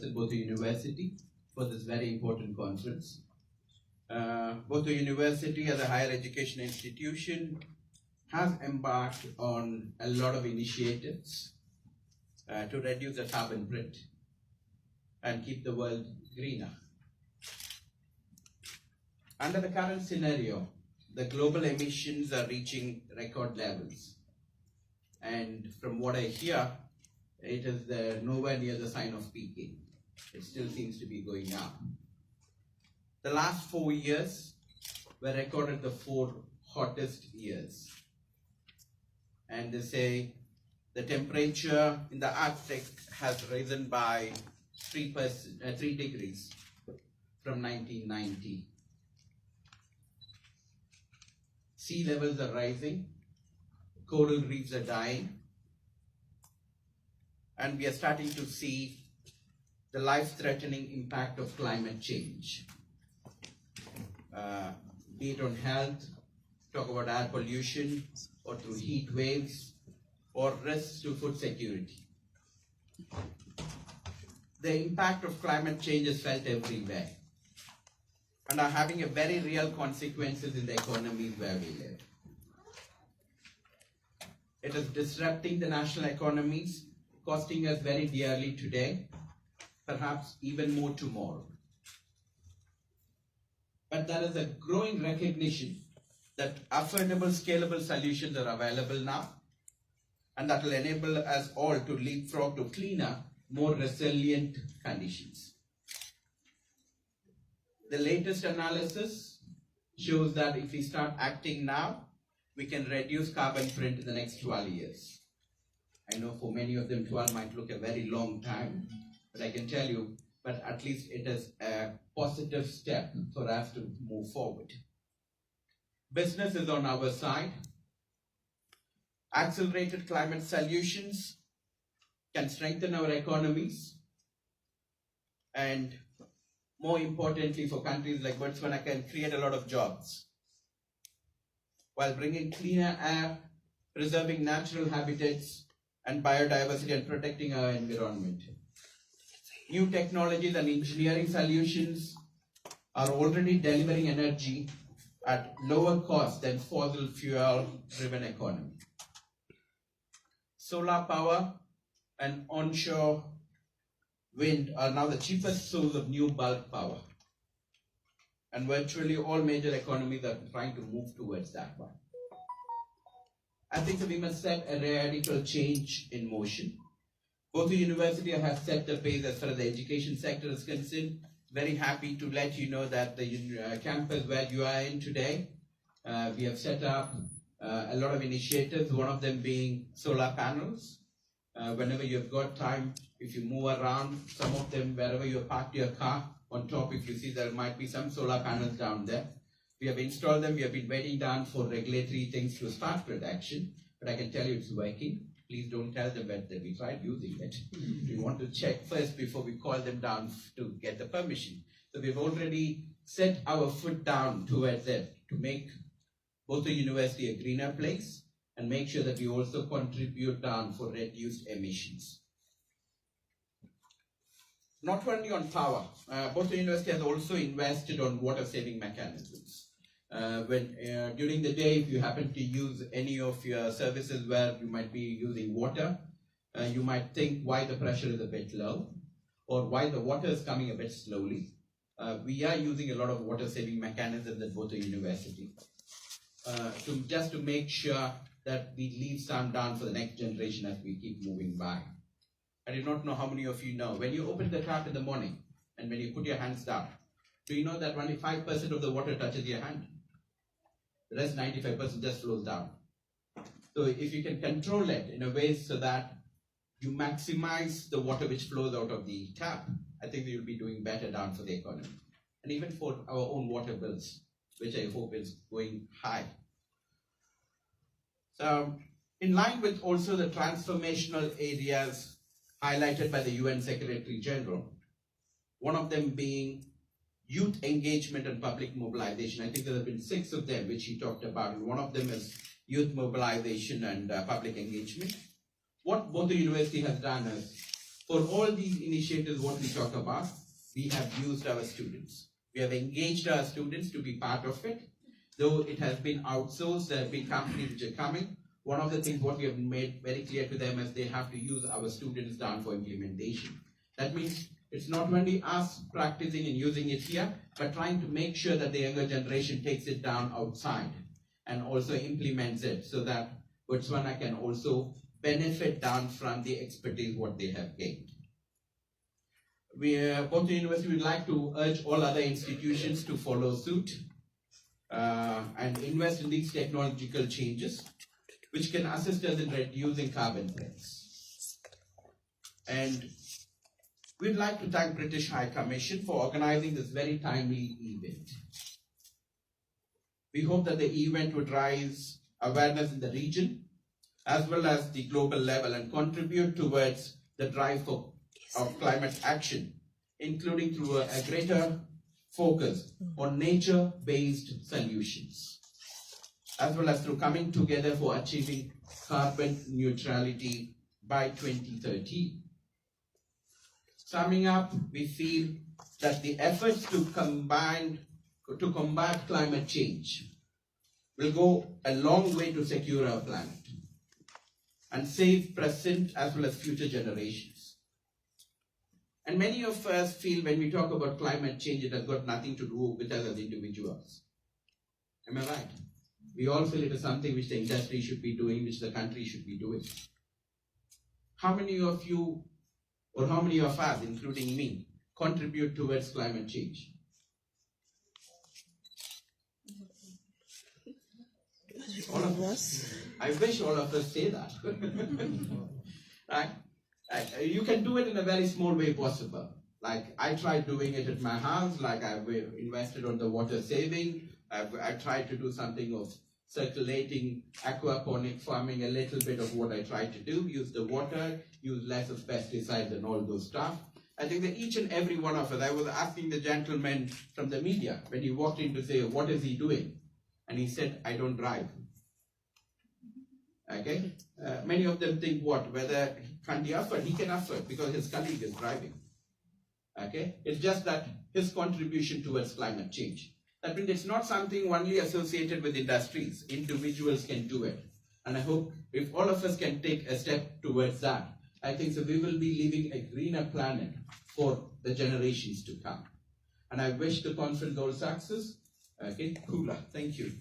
represent Botha University for this very important conference. Botha University, as a higher education institution, has embarked on a lot of initiatives to reduce the carbon print and keep the world greener. Under the current scenario, the global emissions are reaching record levels. And from what I hear, it is nowhere near the sign of peaking. It still seems to be going up. The last 4 years were recorded the 4 hottest years. And they say the temperature in the Arctic has risen by 3 degrees from 1990. Sea levels are rising, coral reefs are dying, and we are starting to see the life-threatening impact of climate change. Be it on health, talk about air pollution, or through heat waves, or risks to food security. The impact of climate change is felt everywhere and are having a very real consequences in the economies where we live. It is disrupting the national economies, costing us very dearly today, perhaps even more tomorrow. But there is a growing recognition that affordable, scalable solutions are available now, and that will enable us all to leapfrog to cleaner, more resilient conditions. The latest analysis shows that if we start acting now, we can reduce carbon print in the next 12 years. I know for many of them 12 might look a very long time, but I can tell you, but at least it is a positive step for us to move forward. Business is on our side. Accelerated climate solutions can strengthen our economies, and more importantly for countries like Botswana, can create a lot of jobs while bringing cleaner air, preserving natural habitats and biodiversity, and protecting our environment. New technologies and engineering solutions are already delivering energy at lower cost than fossil fuel-driven economy. Solar power and onshore wind are now the cheapest source of new bulk power. And virtually all major economies are trying to move towards that one. I think that we must set a radical change in motion. Both the university has set the pace as far as the education sector is concerned. Very happy to let you know that the campus where you are in today, we have set up a lot of initiatives, one of them being solar panels. Whenever you've got time, if you move around, some of them, wherever you parked your car, on top, if you see there might be some solar panels down there. We have installed them. We have been waiting down for regulatory things to start production, but I can tell you it's working. Please don't tell them that we tried using it. We want to check first before we call them down to get the permission. So we've already set our foot down towards it to make both the university a greener place and make sure that we also contribute down for reduced emissions. Not only on power, both the university has also invested on water saving mechanisms. During the day, if you happen to use any of your services where you might be using water, you might think why the pressure is a bit low or why the water is coming a bit slowly. We are using a lot of water saving mechanisms at both the university just to make sure that we leave some down for the next generation as we keep moving by. I do not know how many of you know, when you open the tap in the morning and when you put your hands down, do you know that only 5% of the water touches your hand? The rest 95% just flows down. So if you can control it in a way so that you maximize the water which flows out of the tap, I think we will be doing better down for the economy. And even for our own water bills, which I hope is going high. So in line with also the transformational areas highlighted by the UN Secretary General, one of them being youth engagement and public mobilization. I think there have been 6 of them which he talked about, and one of them is youth mobilization and public engagement. What both the university has done is, For all these initiatives, what we talk about, we have used our students. We have engaged our students to be part of it. Though it has been outsourced, there have been companies which are coming. One of the things what we have made very clear to them is they have to use our students down for implementation. That means it's not only us practicing and using it here, but trying to make sure that the younger generation takes it down outside and also implements it so that Botswana can also benefit down from the expertise what they have gained. Both the university would like to urge all other institutions to follow suit and invest in these technological changes, which can assist us in reducing carbon prints. And we'd like to thank British High Commission for organizing this very timely event. We hope that the event would raise awareness in the region as well as the global level and contribute towards the drive of climate action, including through a greater focus on nature-based solutions, as well as through coming together for achieving carbon neutrality by 2030. Summing up, we feel that the efforts to combat climate change will go a long way to secure our planet and save present as well as future generations. And many of us feel when we talk about climate change, it has got nothing to do with us as individuals. Am I right? We all feel it is something which the industry should be doing, which the country should be doing. How many of you, or how many of us, including me, contribute towards climate change? All of us. I wish all of us say that. Right? You can do it in a very small way possible. Like I tried doing it at my house, like I've invested on the water saving. I tried to do something of circulating aquaponic farming, a little bit of what I tried to do, use the water, use less of pesticides and all those stuff. I think that each and every one of us, I was asking the gentleman from the media when he walked in to say, what is he doing? And he said, I don't drive. Okay? Many of them think what? Whether can't he afford? He can afford because his colleague is driving. Okay? It's just that his contribution towards climate change. That means it's not something only associated with industries. Individuals can do it. And I hope if all of us can take a step towards that, I think so we will be leaving a greener planet for the generations to come. And I wish the conference all success. Okay, Kula, thank you.